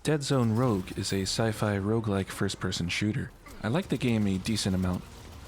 Dead Zone Rogue is a sci-fi roguelike first-person shooter. I like the game a decent amount.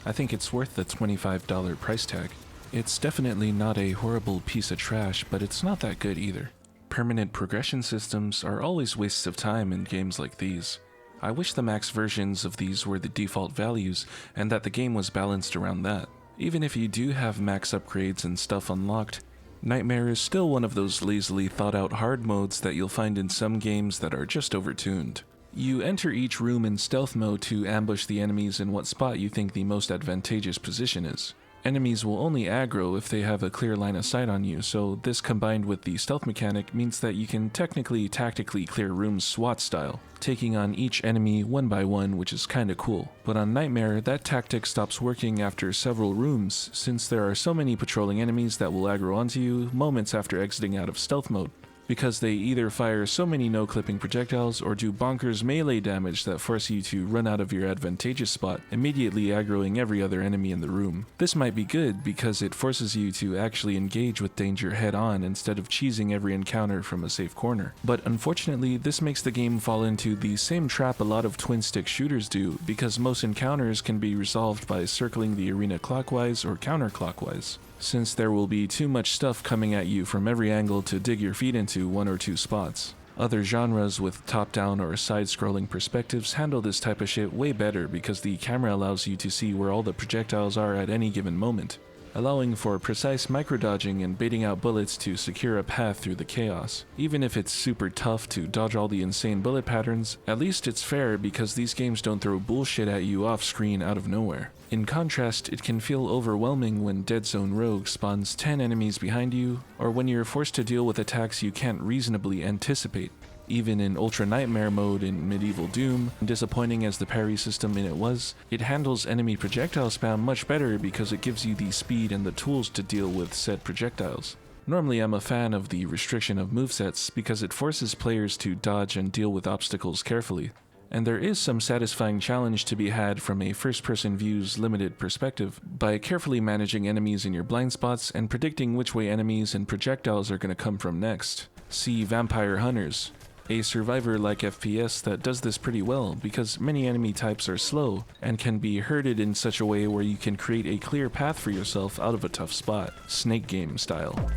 I think it's worth the $25 price tag. It's definitely not a horrible piece of trash, but it's not that good either. Permanent progression systems are always wastes of time in games like these. I wish the max versions of these were the default values and that the game was balanced around that. Even if you do have max upgrades and stuff unlocked, Nightmare is still one of those lazily thought out hard modes that you'll find in some games that are just overtuned. You enter each room in stealth mode to ambush the enemies in what spot you think the most advantageous position is. Enemies will only aggro if they have a clear line of sight on you, so this combined with the stealth mechanic means that you can technically tactically clear rooms SWAT style, taking on each enemy one by one, which is kinda cool. But on Nightmare, that tactic stops working after several rooms, since there are so many patrolling enemies that will aggro onto you moments after exiting out of stealth mode, because they either fire so many no-clipping projectiles or do bonkers melee damage that force you to run out of your advantageous spot, immediately aggroing every other enemy in the room. This might be good because it forces you to actually engage with danger head-on instead of cheesing every encounter from a safe corner. But unfortunately, this makes the game fall into the same trap a lot of twin-stick shooters do, because most encounters can be resolved by circling the arena clockwise or counterclockwise, since there will be too much stuff coming at you from every angle to dig your feet into one or two spots. Other genres with top-down or side-scrolling perspectives handle this type of shit way better because the camera allows you to see where all the projectiles are at any given moment, allowing for precise micro-dodging and baiting out bullets to secure a path through the chaos. Even if it's super tough to dodge all the insane bullet patterns, at least it's fair because these games don't throw bullshit at you off-screen out of nowhere. In contrast, it can feel overwhelming when Dead Zone Rogue spawns 10 enemies behind you, or when you're forced to deal with attacks you can't reasonably anticipate. Even in Ultra Nightmare mode in Medieval Doom, disappointing as the parry system in it was, it handles enemy projectile spam much better because it gives you the speed and the tools to deal with said projectiles. Normally I'm a fan of the restriction of movesets because it forces players to dodge and deal with obstacles carefully. And there is some satisfying challenge to be had from a first-person view's limited perspective by carefully managing enemies in your blind spots and predicting which way enemies and projectiles are going to come from next. See Vampire Hunters, a survivor-like FPS that does this pretty well because many enemy types are slow and can be herded in such a way where you can create a clear path for yourself out of a tough spot, Snake Game style.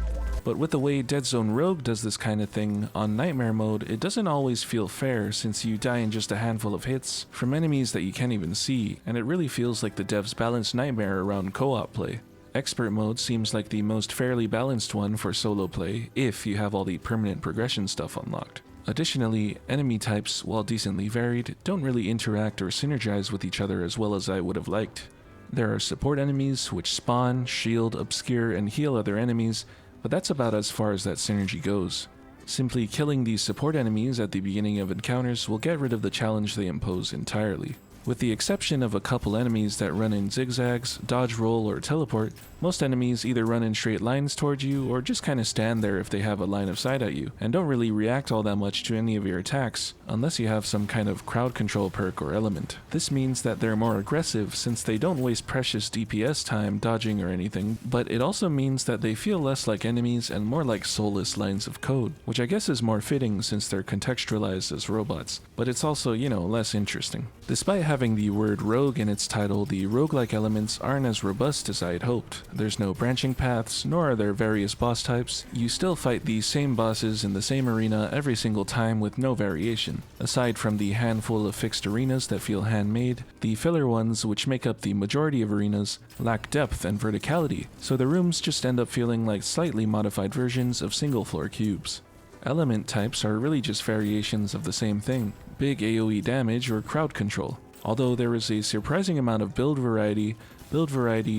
But with the way Dead Zone Rogue does this kind of thing on Nightmare mode, it doesn't always feel fair since you die in just a handful of hits from enemies that you can't even see, and it really feels like the devs balanced Nightmare around co-op play. Expert mode seems like the most fairly balanced one for solo play if you have all the permanent progression stuff unlocked. Additionally, enemy types, while decently varied, don't really interact or synergize with each other as well as I would have liked. There are support enemies which spawn, shield, obscure, and heal other enemies, but that's about as far as that synergy goes. Simply killing these support enemies at the beginning of encounters will get rid of the challenge they impose entirely. With the exception of a couple enemies that run in zigzags, dodge roll, or teleport, most enemies either run in straight lines towards you or just kinda stand there if they have a line of sight at you, and don't really react all that much to any of your attacks, unless you have some kind of crowd control perk or element. This means that they're more aggressive since they don't waste precious DPS time dodging or anything, but it also means that they feel less like enemies and more like soulless lines of code, which I guess is more fitting since they're contextualized as robots, but it's also, less interesting. Despite having the word rogue in its title, the roguelike elements aren't as robust as I had hoped. There's no branching paths, nor are there various boss types. You still fight the same bosses in the same arena every single time with no variation. Aside from the handful of fixed arenas that feel handmade, the filler ones, which make up the majority of arenas, lack depth and verticality, so the rooms just end up feeling like slightly modified versions of single-floor cubes. Element types are really just variations of the same thing, big AoE damage or crowd control. Although there is a surprising amount of build variety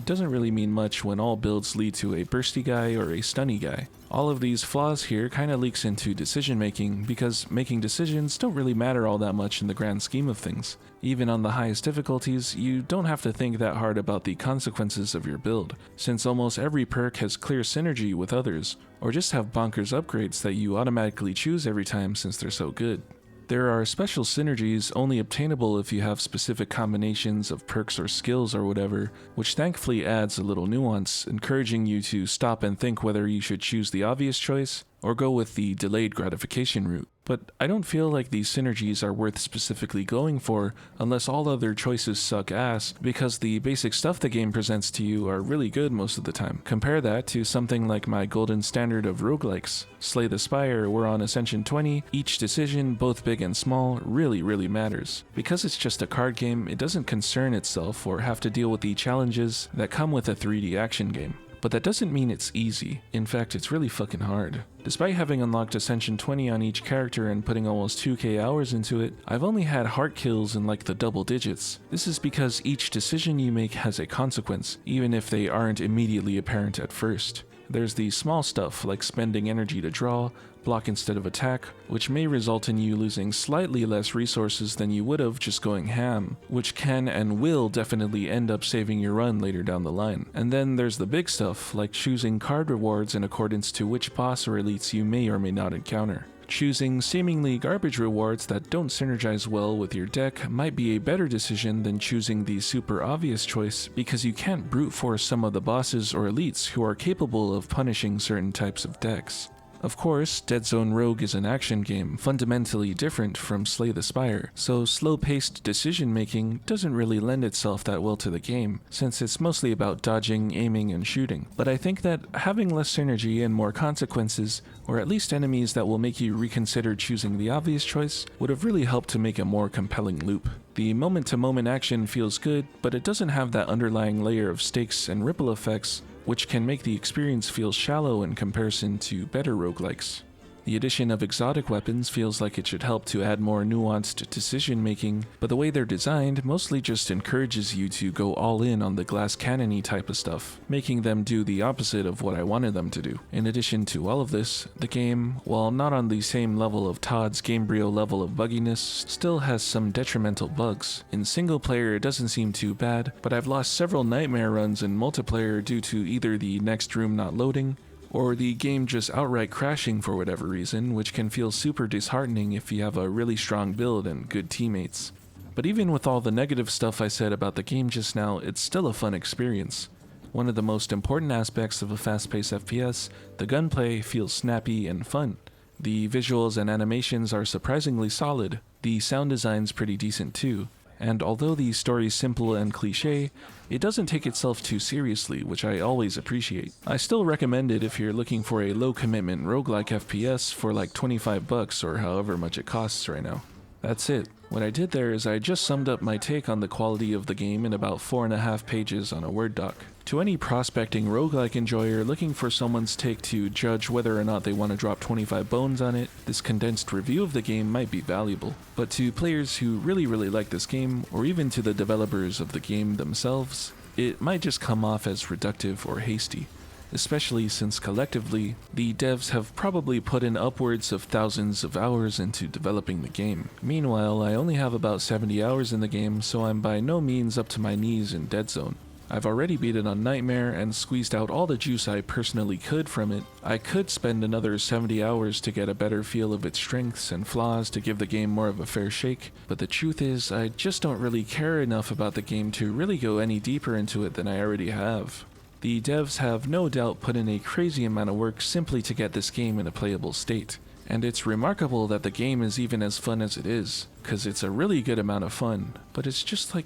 doesn't really mean much when all builds lead to a bursty guy or a stunny guy. All of these flaws here kinda leaks into decision making because making decisions don't really matter all that much in the grand scheme of things. Even on the highest difficulties, you don't have to think that hard about the consequences of your build, since almost every perk has clear synergy with others, or just have bonkers upgrades that you automatically choose every time since they're so good. There are special synergies only obtainable if you have specific combinations of perks or skills or whatever, which thankfully adds a little nuance, encouraging you to stop and think whether you should choose the obvious choice or go with the delayed gratification route. But I don't feel like these synergies are worth specifically going for unless all other choices suck ass, because the basic stuff the game presents to you are really good most of the time. Compare that to something like my golden standard of roguelikes. Slay the Spire, we're on Ascension 20, each decision, both big and small, really matters. Because it's just a card game, it doesn't concern itself or have to deal with the challenges that come with a 3D action game. But that doesn't mean it's easy. In fact, it's really fucking hard. Despite having unlocked Ascension 20 on each character and putting almost 2k hours into it, I've only had heart kills in like the double digits. This is because each decision you make has a consequence, even if they aren't immediately apparent at first. There's the small stuff like spending energy to draw, block instead of attack, which may result in you losing slightly less resources than you would have just going ham, which can and will definitely end up saving your run later down the line. And then there's the big stuff, like choosing card rewards in accordance to which boss or elites you may or may not encounter. Choosing seemingly garbage rewards that don't synergize well with your deck might be a better decision than choosing the super obvious choice, because you can't brute force some of the bosses or elites who are capable of punishing certain types of decks. Of course, Dead Zone Rogue is an action game, fundamentally different from Slay the Spire, so slow-paced decision-making doesn't really lend itself that well to the game, since it's mostly about dodging, aiming, and shooting. But I think that having less synergy and more consequences, or at least enemies that will make you reconsider choosing the obvious choice, would have really helped to make a more compelling loop. The moment-to-moment action feels good, but it doesn't have that underlying layer of stakes and ripple effects, which can make the experience feel shallow in comparison to better roguelikes. The addition of exotic weapons feels like it should help to add more nuanced decision making, but the way they're designed mostly just encourages you to go all in on the glass cannon-y type of stuff, making them do the opposite of what I wanted them to do. In addition to all of this, the game, while not on the same level of Todd's Gamebryo level of bugginess, still has some detrimental bugs. In single player it doesn't seem too bad, but I've lost several nightmare runs in multiplayer due to either the next room not loading, or the game just outright crashing for whatever reason, which can feel super disheartening if you have a really strong build and good teammates. But even with all the negative stuff I said about the game just now, it's still a fun experience. One of the most important aspects of a fast-paced FPS, the gunplay, feels snappy and fun. The visuals and animations are surprisingly solid, the sound design's pretty decent too, and although the story's simple and cliché, it doesn't take itself too seriously, which I always appreciate. I still recommend it if you're looking for a low-commitment roguelike FPS for like $25 or however much it costs right now. That's it. What I did there is I just summed up my take on the quality of the game in about 4.5 pages on a Word doc. To any prospecting roguelike enjoyer looking for someone's take to judge whether or not they want to drop 25 bones on it, this condensed review of the game might be valuable. But to players who really like this game, or even to the developers of the game themselves, it might just come off as reductive or hasty. Especially since collectively, the devs have probably put in upwards of thousands of hours into developing the game. Meanwhile, I only have about 70 hours in the game, so I'm by no means up to my knees in Dead Zone. I've already beat it on Nightmare and squeezed out all the juice I personally could from it. I could spend another 70 hours to get a better feel of its strengths and flaws to give the game more of a fair shake, but the truth is, I just don't really care enough about the game to really go any deeper into it than I already have. The devs have no doubt put in a crazy amount of work simply to get this game in a playable state. And it's remarkable that the game is even as fun as it is, cause it's a really good amount of fun, but it's just like,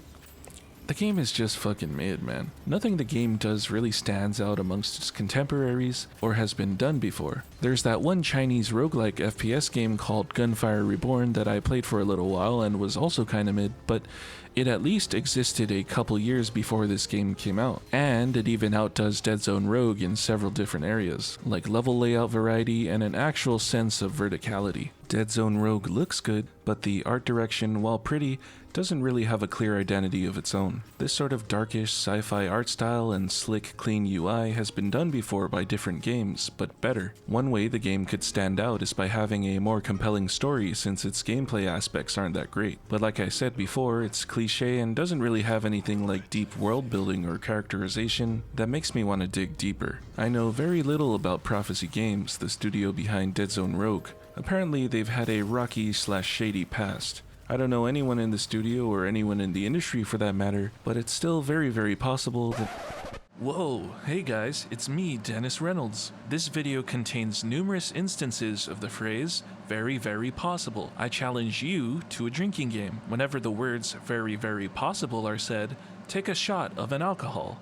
the game is just fucking mid, man. Nothing the game does really stands out amongst its contemporaries or has been done before. There's that one Chinese roguelike FPS game called Gunfire Reborn that I played for a little while and was also kinda mid, but it at least existed a couple years before this game came out. And it even outdoes Dead Zone Rogue in several different areas, like level layout variety and an actual sense of verticality. Dead Zone Rogue looks good, but the art direction, while pretty, doesn't really have a clear identity of its own. This sort of darkish sci-fi art style and slick, clean UI has been done before by different games, but better. One way the game could stand out is by having a more compelling story, since its gameplay aspects aren't that great. But like I said before, it's cliche and doesn't really have anything like deep world building or characterization that makes me want to dig deeper. I know very little about Prophecy Games, the studio behind Dead Zone Rogue. Apparently they've had a rocky/shady past. I don't know anyone in the studio or anyone in the industry for that matter, but it's still very possible that Whoa, hey guys, it's me, Dennis Reynolds. This video contains numerous instances of the phrase, very, very possible. I challenge you to a drinking game. Whenever the words very, very possible are said, take a shot of an alcohol.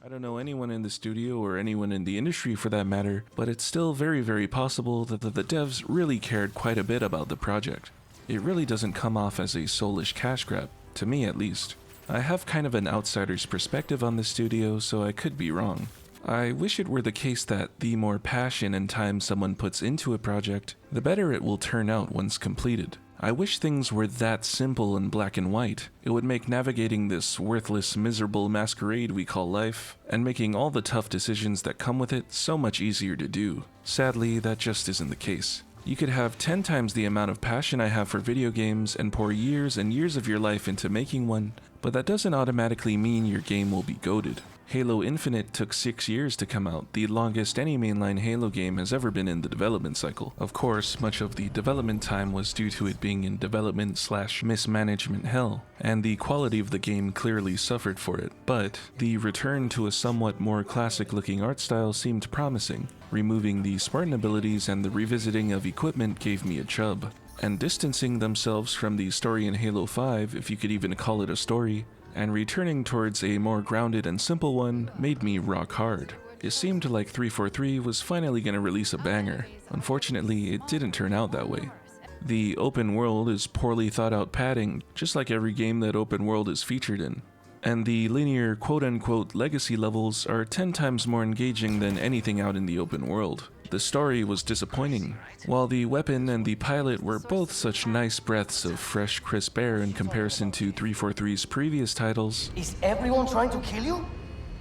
I don't know anyone in the studio or anyone in the industry for that matter, but it's still very, very possible that the devs really cared quite a bit about the project. It really doesn't come off as a soulish cash grab, to me at least. I have kind of an outsider's perspective on the studio, so I could be wrong. I wish it were the case that the more passion and time someone puts into a project, the better it will turn out once completed. I wish things were that simple and black and white. It would make navigating this worthless, miserable masquerade we call life, and making all the tough decisions that come with it so much easier to do. Sadly, that just isn't the case. You could have 10 times the amount of passion I have for video games and pour years and years of your life into making one, but that doesn't automatically mean your game will be goated. Halo Infinite took 6 years to come out, the longest any mainline Halo game has ever been in the development cycle. Of course, much of the development time was due to it being in development/mismanagement hell, and the quality of the game clearly suffered for it. But the return to a somewhat more classic-looking art style seemed promising. Removing the Spartan abilities and the revisiting of equipment gave me a chub. And distancing themselves from the story in Halo 5, if you could even call it a story, and returning towards a more grounded and simple one made me rock hard. It seemed like 343 was finally going to release a banger. Unfortunately, it didn't turn out that way. The open world is poorly thought out padding, just like every game that open world is featured in. And the linear quote-unquote legacy levels are 10 times more engaging than anything out in the open world. The story was disappointing. While the weapon and the pilot were both such nice breaths of fresh, crisp air in comparison to 343's previous titles, is everyone trying to kill you?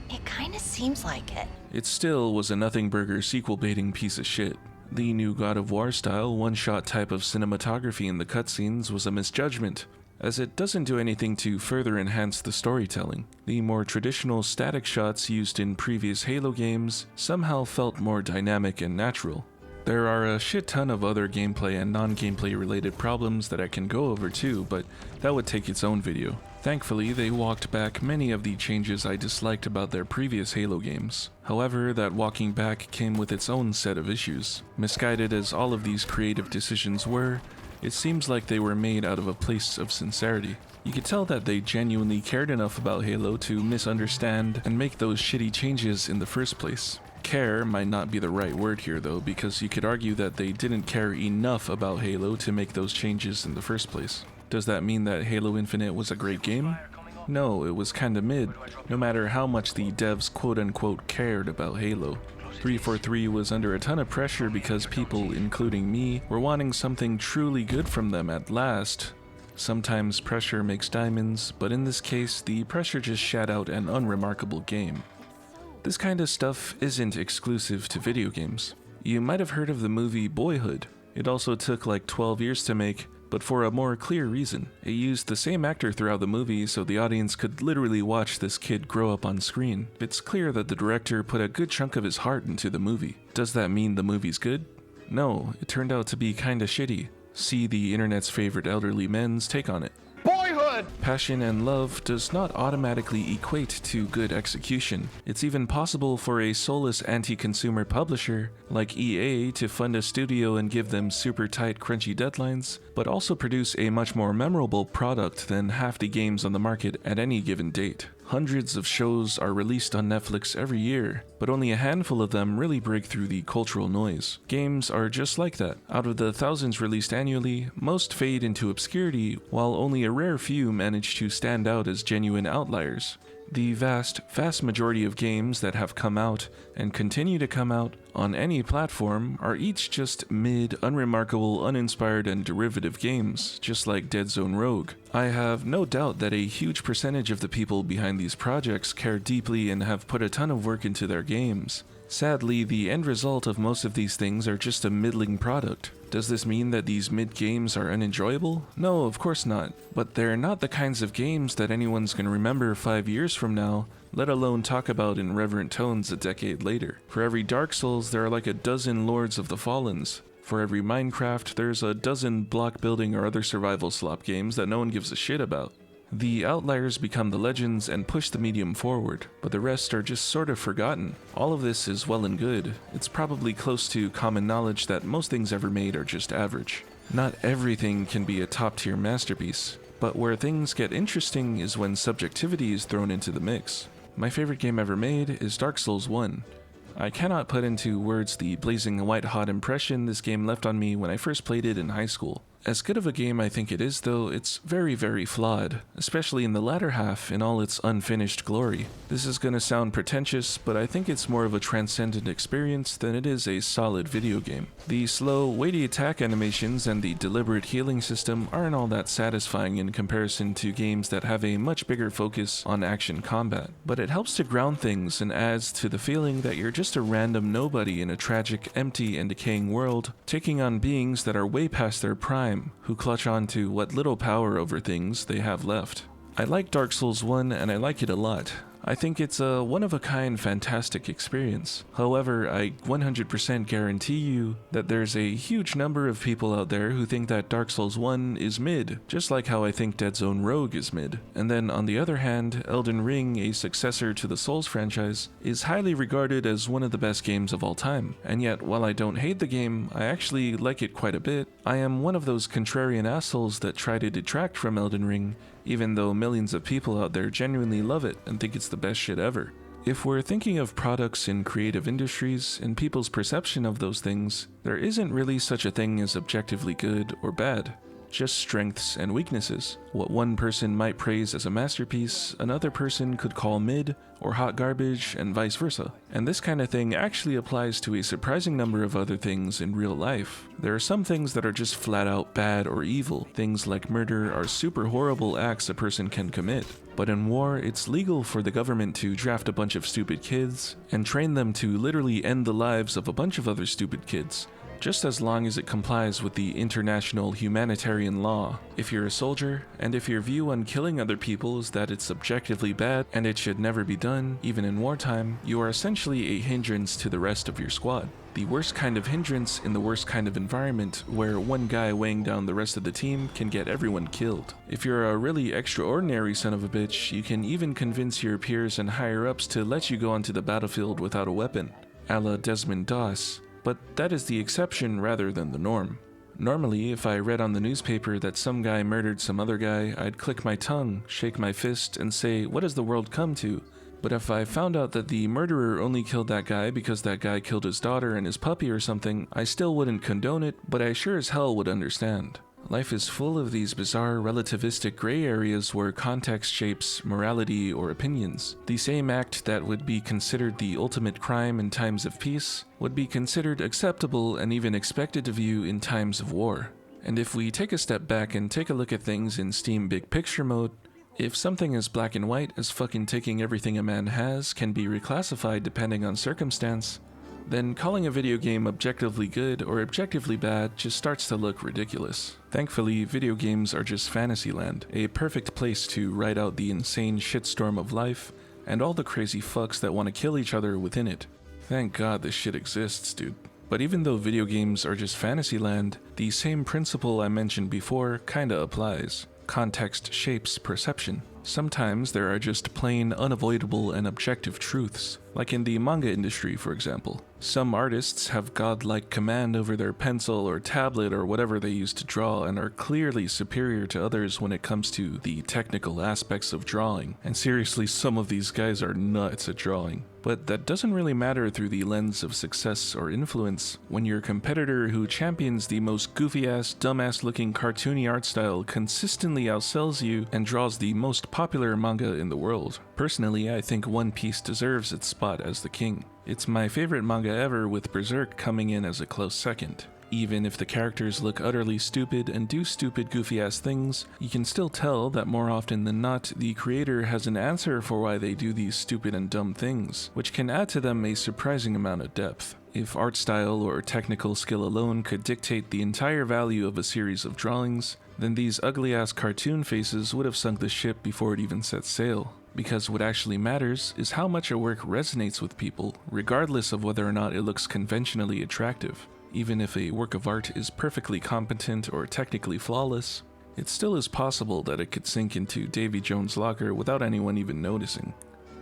It kinda seems like it. it still was a nothing burger sequel-baiting piece of shit. The new God of War style one-shot type of cinematography in the cutscenes was a misjudgment, as it doesn't do anything to further enhance the storytelling. The more traditional static shots used in previous Halo games somehow felt more dynamic and natural. There are a shit ton of other gameplay and non-gameplay related problems that I can go over too, but that would take its own video. Thankfully, they walked back many of the changes I disliked about their previous Halo games. However, that walking back came with its own set of issues. Misguided as all of these creative decisions were, it seems like they were made out of a place of sincerity. You could tell that they genuinely cared enough about Halo to misunderstand and make those shitty changes in the first place. Care might not be the right word here though, because you could argue that they didn't care enough about Halo to make those changes in the first place. Does that mean that Halo Infinite was a great game? No, it was kinda mid, no matter how much the devs quote-unquote cared about Halo. 343 was under a ton of pressure because people, including me, were wanting something truly good from them at last. Sometimes pressure makes diamonds, but in this case, the pressure just shat out an unremarkable game. This kind of stuff isn't exclusive to video games. You might have heard of the movie Boyhood. It also took like 12 years to make, but for a more clear reason. It used the same actor throughout the movie so the audience could literally watch this kid grow up on screen. It's clear that the director put a good chunk of his heart into the movie. Does that mean the movie's good? No, it turned out to be kinda shitty. See the internet's favorite elderly men's take on it. Boyhood! Passion and love does not automatically equate to good execution. It's even possible for a soulless anti-consumer publisher like EA to fund a studio and give them super tight crunchy deadlines, but also produce a much more memorable product than half the games on the market at any given date. Hundreds of shows are released on Netflix every year, but only a handful of them really break through the cultural noise. Games are just like that. Out of the thousands released annually, most fade into obscurity, while only a rare few manage to stand out as genuine outliers. The vast majority of games that have come out and continue to come out on any platform are each just mid, unremarkable, uninspired, and derivative games, just like Dead Zone Rogue. I have no doubt that a huge percentage of the people behind these projects care deeply and have put a ton of work into their games. Sadly, the end result of most of these things are just a middling product. Does this mean that these mid games are unenjoyable? No, of course not. But they're not the kinds of games that anyone's gonna remember 5 years from now, let alone talk about in reverent tones a decade later. For every Dark Souls, there are like a dozen Lords of the Fallens. For every Minecraft, there's a dozen block building or other survival slop games that no one gives a shit about. The outliers become the legends and push the medium forward, but the rest are just sort of forgotten. All of this is well and good. It's probably close to common knowledge that most things ever made are just average. Not everything can be a top-tier masterpiece, but where things get interesting is when subjectivity is thrown into the mix. My favorite game ever made is Dark Souls 1. I cannot put into words the blazing white-hot impression this game left on me when I first played it in high school. As good of a game I think it is though, it's very, very flawed, especially in the latter half in all its unfinished glory. This is gonna sound pretentious, but I think it's more of a transcendent experience than it is a solid video game. The slow, weighty attack animations and the deliberate healing system aren't all that satisfying in comparison to games that have a much bigger focus on action combat, but it helps to ground things and adds to the feeling that you're just a random nobody in a tragic, empty, and decaying world, taking on beings that are way past their prime, who clutch on to what little power over things they have left. I like Dark Souls 1 and I like it a lot. I think it's a one-of-a-kind fantastic experience. However, I 100% guarantee you that there's a huge number of people out there who think that Dark Souls 1 is mid, just like how I think Dead Zone Rogue is mid. And then on the other hand, Elden Ring, a successor to the Souls franchise, is highly regarded as one of the best games of all time. And yet, while I don't hate the game, I actually like it quite a bit. I am one of those contrarian assholes that try to detract from Elden Ring, even though millions of people out there genuinely love it and think it's the best shit ever. If we're thinking of products in creative industries and people's perception of those things, there isn't really such a thing as objectively good or bad, just strengths and weaknesses. What one person might praise as a masterpiece, another person could call mid or hot garbage, and vice versa. And this kind of thing actually applies to a surprising number of other things in real life. There are some things that are just flat out bad or evil. Things like murder are super horrible acts a person can commit. But in war, it's legal for the government to draft a bunch of stupid kids and train them to literally end the lives of a bunch of other stupid kids, just as long as it complies with the international humanitarian law. If you're a soldier, and if your view on killing other people is that it's objectively bad and it should never be done, even in wartime, you are essentially a hindrance to the rest of your squad. The worst kind of hindrance in the worst kind of environment, where one guy weighing down the rest of the team can get everyone killed. If you're a really extraordinary son of a bitch, you can even convince your peers and higher-ups to let you go onto the battlefield without a weapon, a la Desmond Doss. But that is the exception rather than the norm. Normally, if I read on the newspaper that some guy murdered some other guy, I'd click my tongue, shake my fist, and say, what has the world come to? But if I found out that the murderer only killed that guy because that guy killed his daughter and his puppy or something, I still wouldn't condone it, but I sure as hell would understand. Life is full of these bizarre relativistic gray areas where context shapes morality or opinions. The same act that would be considered the ultimate crime in times of peace would be considered acceptable and even expected of you in times of war. And if we take a step back and take a look at things in Steam big picture mode, if something as black and white as fucking taking everything a man has can be reclassified depending on circumstance, then calling a video game objectively good or objectively bad just starts to look ridiculous. Thankfully, video games are just Fantasyland, a perfect place to ride out the insane shitstorm of life and all the crazy fucks that want to kill each other within it. Thank God this shit exists, dude. But even though video games are just Fantasyland, the same principle I mentioned before kinda applies. Context shapes perception. Sometimes there are just plain unavoidable and objective truths, like in the manga industry, for example. Some artists have godlike command over their pencil or tablet or whatever they use to draw and are clearly superior to others when it comes to the technical aspects of drawing. And seriously, some of these guys are nuts at drawing. But that doesn't really matter through the lens of success or influence when your competitor who champions the most goofy-ass, dumbass-looking cartoony art style consistently outsells you and draws the most popular manga in the world. Personally, I think One Piece deserves its spot as the king. It's my favorite manga ever, with Berserk coming in as a close second. Even if the characters look utterly stupid and do stupid goofy-ass things, you can still tell that more often than not, the creator has an answer for why they do these stupid and dumb things, which can add to them a surprising amount of depth. If art style or technical skill alone could dictate the entire value of a series of drawings, then these ugly-ass cartoon faces would have sunk the ship before it even set sail. Because what actually matters is how much a work resonates with people, regardless of whether or not it looks conventionally attractive. Even if a work of art is perfectly competent or technically flawless, it still is possible that it could sink into Davy Jones' locker without anyone even noticing.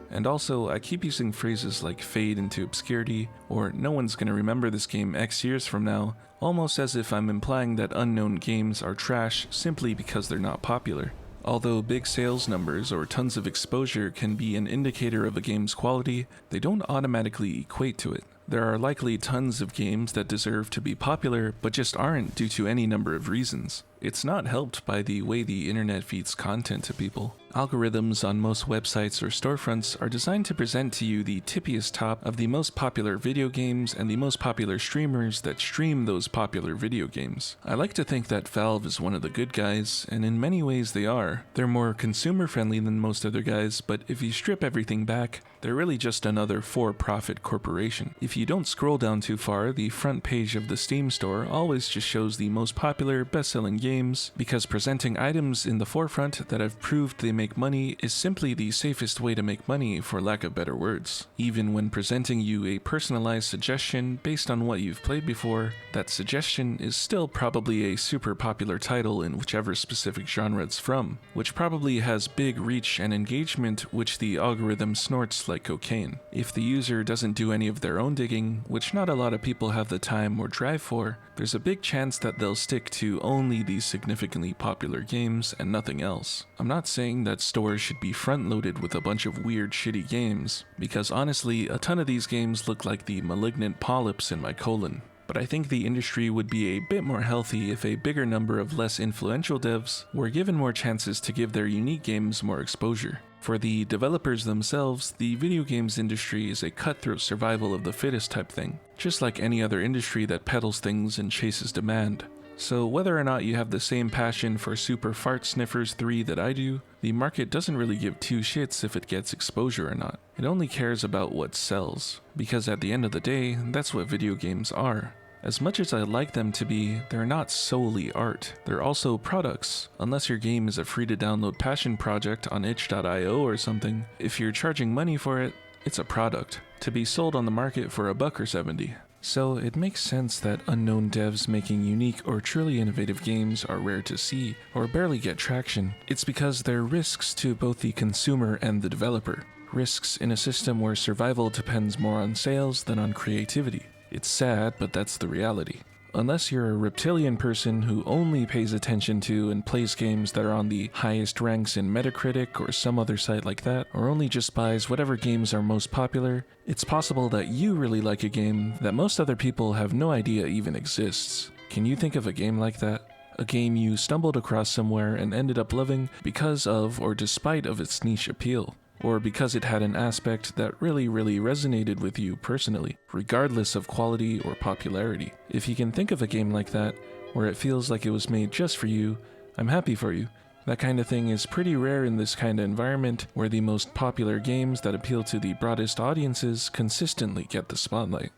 And also, I keep using phrases like fade into obscurity, or no one's gonna remember this game X years from now, almost as if I'm implying that unknown games are trash simply because they're not popular. Although big sales numbers or tons of exposure can be an indicator of a game's quality, they don't automatically equate to it. There are likely tons of games that deserve to be popular, but just aren't due to any number of reasons. It's not helped by the way the internet feeds content to people. Algorithms on most websites or storefronts are designed to present to you the tippiest top of the most popular video games and the most popular streamers that stream those popular video games. I like to think that Valve is one of the good guys, and in many ways they are. They're more consumer friendly than most other guys, but if you strip everything back, they're really just another for-profit corporation. If you don't scroll down too far, the front page of the Steam store always just shows the most popular, best-selling games, because presenting items in the forefront that have proved they make money is simply the safest way to make money, for lack of better words. Even when presenting you a personalized suggestion based on what you've played before, that suggestion is still probably a super popular title in whichever specific genre it's from, which probably has big reach and engagement which the algorithm snorts like cocaine. If the user doesn't do any of their own digging, which not a lot of people have the time or drive for, there's a big chance that they'll stick to only these significantly popular games and nothing else. I'm not saying that stores should be front-loaded with a bunch of weird shitty games, because honestly, a ton of these games look like the malignant polyps in my colon. But I think the industry would be a bit more healthy if a bigger number of less influential devs were given more chances to give their unique games more exposure. For the developers themselves, the video games industry is a cutthroat survival of the fittest type thing, just like any other industry that peddles things and chases demand. So whether or not you have the same passion for Super Fart Sniffers 3 that I do, the market doesn't really give two shits if it gets exposure or not. It only cares about what sells, because at the end of the day, that's what video games are. As much as I like them to be, they're not solely art. They're also products. Unless your game is a free-to-download passion project on itch.io or something, if you're charging money for it, it's a product, to be sold on the market for $1 or 70. So it makes sense that unknown devs making unique or truly innovative games are rare to see, or barely get traction. It's because they're risks to both the consumer and the developer. Risks in a system where survival depends more on sales than on creativity. It's sad, but that's the reality. Unless you're a reptilian person who only pays attention to and plays games that are on the highest ranks in Metacritic or some other site like that, or only just buys whatever games are most popular, it's possible that you really like a game that most other people have no idea even exists. Can you think of a game like that? A game you stumbled across somewhere and ended up loving because of or despite of its niche appeal? Or because it had an aspect that really resonated with you personally, regardless of quality or popularity. If you can think of a game like that, where it feels like it was made just for you, I'm happy for you. That kind of thing is pretty rare in this kind of environment, where the most popular games that appeal to the broadest audiences consistently get the spotlight.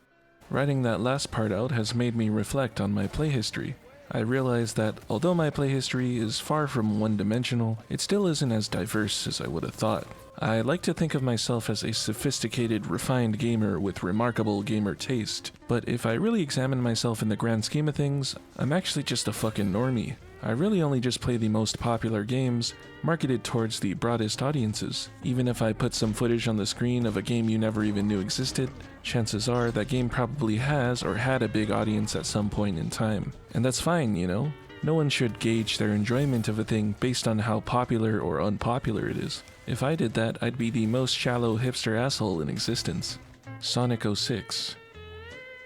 Writing that last part out has made me reflect on my play history. I realized that although my play history is far from one-dimensional, it still isn't as diverse as I would have thought. I like to think of myself as a sophisticated, refined gamer with remarkable gamer taste, but if I really examine myself in the grand scheme of things, I'm actually just a fucking normie. I really only just play the most popular games, marketed towards the broadest audiences. Even if I put some footage on the screen of a game you never even knew existed, chances are that game probably has or had a big audience at some point in time. And that's fine, you know? No one should gauge their enjoyment of a thing based on how popular or unpopular it is. If I did that, I'd be the most shallow hipster asshole in existence. Sonic 06.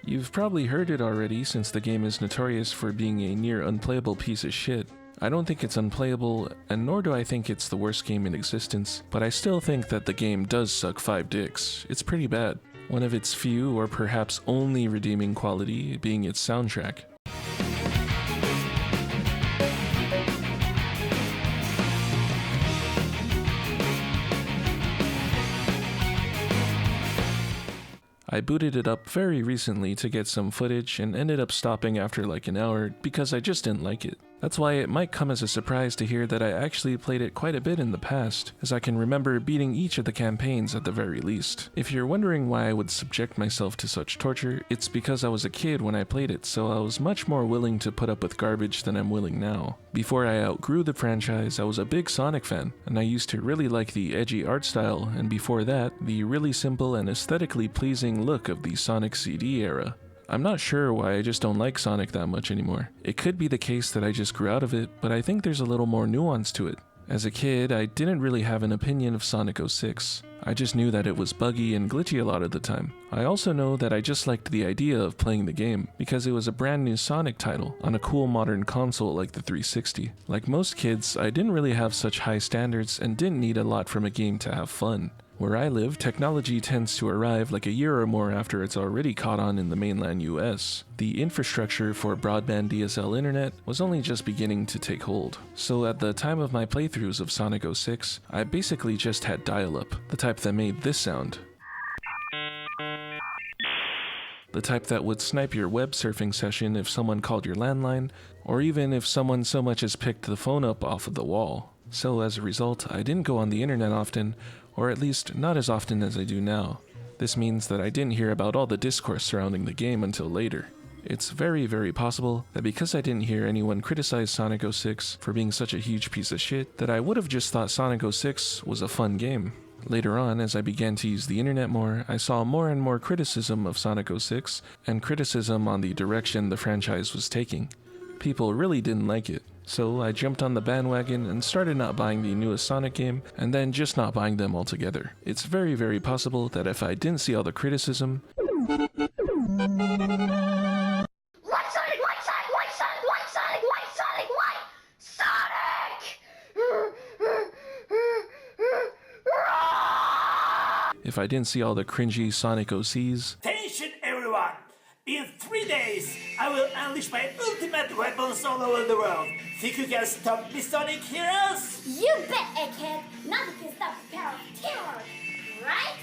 You've probably heard it already, since the game is notorious for being a near unplayable piece of shit. I don't think it's unplayable, and nor do I think it's the worst game in existence, but I still think that the game does suck 5 dicks. It's pretty bad. One of its few, or perhaps only redeeming quality, being its soundtrack. I booted it up very recently to get some footage and ended up stopping after like an hour because I just didn't like it. That's why it might come as a surprise to hear that I actually played it quite a bit in the past, as I can remember beating each of the campaigns at the very least. If you're wondering why I would subject myself to such torture, it's because I was a kid when I played it, so I was much more willing to put up with garbage than I'm willing now. Before I outgrew the franchise, I was a big Sonic fan, and I used to really like the edgy art style, and before that, the really simple and aesthetically pleasing look of the Sonic CD era. I'm not sure why I just don't like Sonic that much anymore. It could be the case that I just grew out of it, but I think there's a little more nuance to it. As a kid, I didn't really have an opinion of Sonic 06. I just knew that it was buggy and glitchy a lot of the time. I also know that I just liked the idea of playing the game, because it was a brand new Sonic title on a cool modern console like the 360. Like most kids, I didn't really have such high standards and didn't need a lot from a game to have fun. Where I live, technology tends to arrive like a year or more after it's already caught on in the mainland US. The infrastructure for broadband DSL internet was only just beginning to take hold. So at the time of my playthroughs of Sonic 06, I basically just had dial-up, the type that made this sound. The type that would snipe your web surfing session if someone called your landline, or even if someone so much as picked the phone up off of the wall. So as a result, I didn't go on the internet often, or at least not as often as I do now. This means that I didn't hear about all the discourse surrounding the game until later. It's very, very possible that because I didn't hear anyone criticize Sonic 06 for being such a huge piece of shit, that I would have just thought Sonic 06 was a fun game. Later on, as I began to use the internet more, I saw more and more criticism of Sonic 06 and criticism on the direction the franchise was taking. People really didn't like it. So I jumped on the bandwagon and started not buying the newest Sonic game, and then just not buying them altogether. It's very, very possible that if I didn't see all the criticism, White Sonic, White Sonic, White Sonic, White Sonic, White Sonic, White Sonic! if I didn't see all the cringy Sonic OCs, Attention everyone! In 3 days, I will unleash my ultimate weapons all over the world. Think you can stop me, Sonic Heroes? You bet, egghead! Nothing can stop the power of terror, right?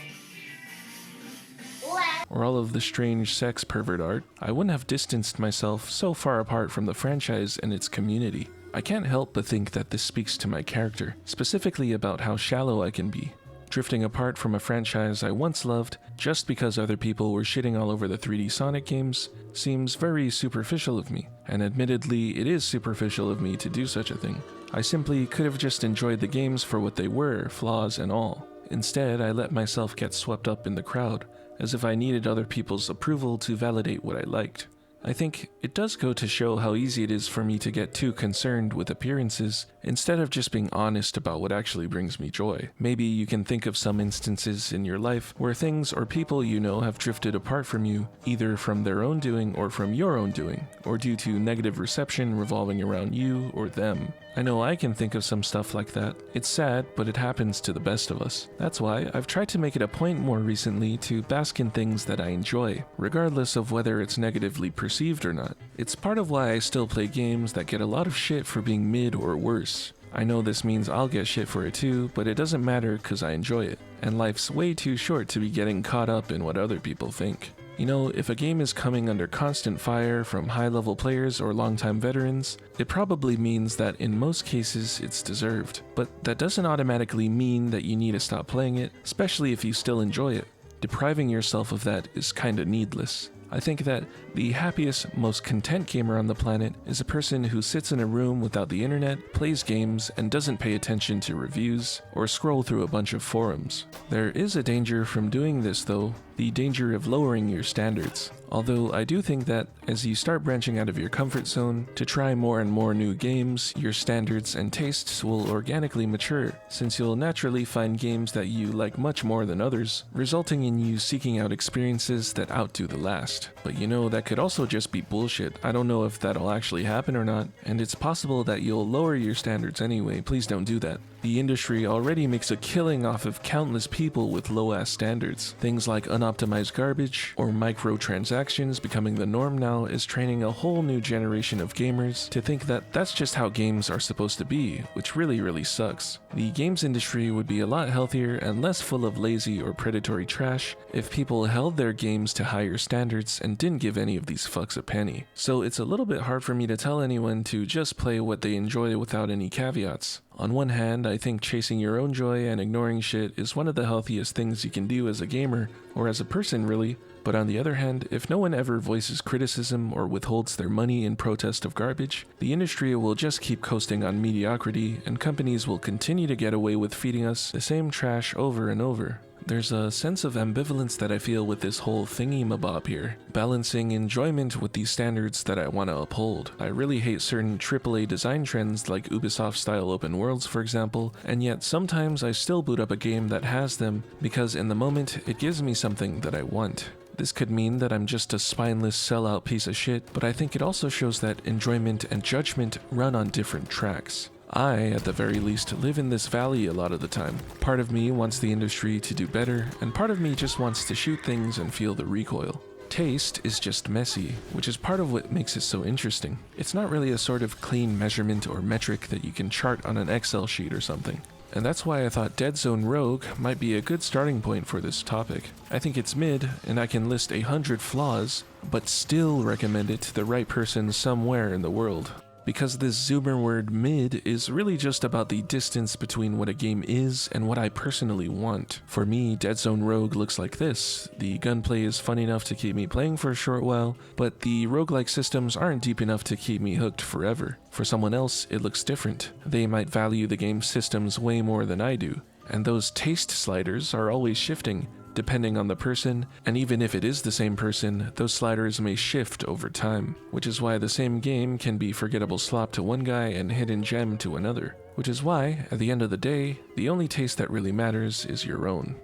or all of the strange sex pervert art, I wouldn't have distanced myself so far apart from the franchise and its community. I can't help but think that this speaks to my character, specifically about how shallow I can be. Drifting apart from a franchise I once loved just because other people were shitting all over the 3D Sonic games seems very superficial of me, and admittedly it is superficial of me to do such a thing. I simply could have just enjoyed the games for what they were, flaws and all. Instead, I let myself get swept up in the crowd, as if I needed other people's approval to validate what I liked. I think it does go to show how easy it is for me to get too concerned with appearances instead of just being honest about what actually brings me joy. Maybe you can think of some instances in your life where things or people you know have drifted apart from you, either from their own doing or from your own doing, or due to negative reception revolving around you or them. I know I can think of some stuff like that. It's sad, but it happens to the best of us. That's why I've tried to make it a point more recently to bask in things that I enjoy, regardless of whether it's negatively perceived or not. It's part of why I still play games that get a lot of shit for being mid or worse. I know this means I'll get shit for it too, but it doesn't matter because I enjoy it, and life's way too short to be getting caught up in what other people think. You know, if a game is coming under constant fire from high-level players or longtime veterans, it probably means that in most cases it's deserved. But that doesn't automatically mean that you need to stop playing it, especially if you still enjoy it. Depriving yourself of that is kinda needless. I think that the happiest, most content gamer on the planet is a person who sits in a room without the internet, plays games, and doesn't pay attention to reviews, or scroll through a bunch of forums. There is a danger from doing this though, the danger of lowering your standards. Although I do think that as you start branching out of your comfort zone to try more and more new games, your standards and tastes will organically mature, since you'll naturally find games that you like much more than others, resulting in you seeking out experiences that outdo the last. But you know, that could also just be bullshit. I don't know if that'll actually happen or not, and it's possible that you'll lower your standards anyway. Please don't do that. The industry already makes a killing off of countless people with low-ass standards. Things like unoptimized garbage or microtransactions microtransactions becoming the norm now is training a whole new generation of gamers to think that that's just how games are supposed to be, which really sucks. The games industry would be a lot healthier and less full of lazy or predatory trash if people held their games to higher standards and didn't give any of these fucks a penny. So it's a little bit hard for me to tell anyone to just play what they enjoy without any caveats. On one hand, I think chasing your own joy and ignoring shit is one of the healthiest things you can do as a gamer, or as a person really, but on the other hand, if no one ever voices criticism or withholds their money in protest of garbage, the industry will just keep coasting on mediocrity, and companies will continue to get away with feeding us the same trash over and over. There's a sense of ambivalence that I feel with this whole thingy-mabob here, balancing enjoyment with these standards that I want to uphold. I really hate certain AAA design trends like Ubisoft-style open worlds, for example, and yet sometimes I still boot up a game that has them because in the moment it gives me something that I want. This could mean that I'm just a spineless sellout piece of shit, but I think it also shows that enjoyment and judgment run on different tracks. I, at the very least, live in this valley a lot of the time. Part of me wants the industry to do better, and part of me just wants to shoot things and feel the recoil. Taste is just messy, which is part of what makes it so interesting. It's not really a sort of clean measurement or metric that you can chart on an Excel sheet or something. And that's why I thought Dead Zone Rogue might be a good starting point for this topic. I think it's mid, and I can list 100 flaws, but still recommend it to the right person somewhere in the world. Because this Zoomer word mid is really just about the distance between what a game is and what I personally want. For me, Dead Zone Rogue looks like this. The gunplay is fun enough to keep me playing for a short while, but the roguelike systems aren't deep enough to keep me hooked forever. For someone else, it looks different. They might value the game's systems way more than I do. And those taste sliders are always shifting, depending on the person, and even if it is the same person, those sliders may shift over time, which is why the same game can be forgettable slop to one guy and hidden gem to another, which is why, at the end of the day, the only taste that really matters is your own.